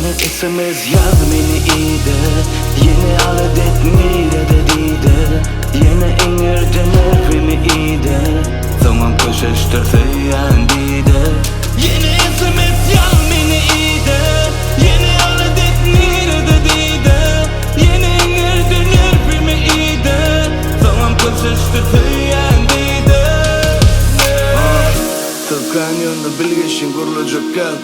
Yeni SMS yaz meni iyide. Yeni adet nirede dide. Yeni ingirde nervimi iyide. Tamam koşuştur söyleyen dide. Yeni SMS yaz meni iyide. Yeni adet nirede dide. Yeni ingirde nervimi iyide. Tamam koşuştur söyleyen dide. Tıkan yönde bilgeşin kurulacak gel.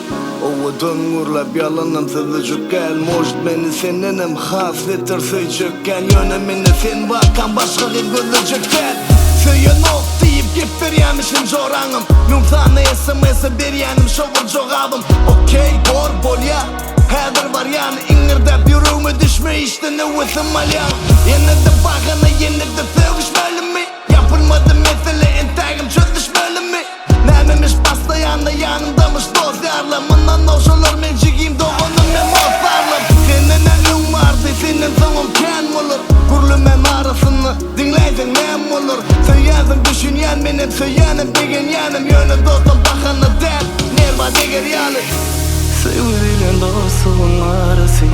Ovadan uğurlap yalandan sızıcık gel. Может beni senenim haslettir söyleyecek gel. Yönemine sen bakan başka bir gözecek gel. Söylen ok deyip gip veryemişim jorağım. Numtana SMS'e beryenim şovur jogabım. Okey bor bol ya. Hedir var yani ingirde yürüğümü düşme işte ne vüsüm alyan. Yine de bakana yine de sevişmeli mi? Yapılmadı mesele entagim çözüşmeli mi? Nememiş basta yanındamış dost yarlamından oşulur men jigim doğanım men mostarlım. Senin ün vardı senin sonun ken olur. Gurlumen arasını dinleyecek nem olur. Söyledim düşünyen benim söylenim degen yanım. Yönü dostum bakana der nerva deger yanı. Sevgilen dostum arası.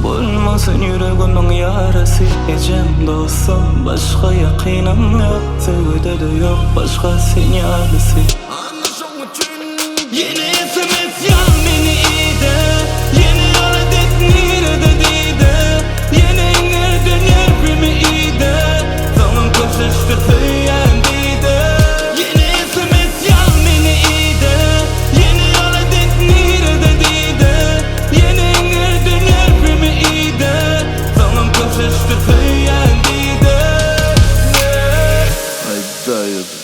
Bulmasın yüreğimin yarası. Ecem dostum başka yakinım yok. Sevgide de yok başka sinyalisi. Yeni SMS yaz meni iyide. Yeni adet nirede dide. Yeni ingirde nervimi iyide. Tamam koşuştur söyleyen dide. Yeni SMS yaz meni iyide. Yeni adet nirede dide. Yeni ingirde nervimi iyide. Tamam koşuştur söyleyen dide. Ay dayı.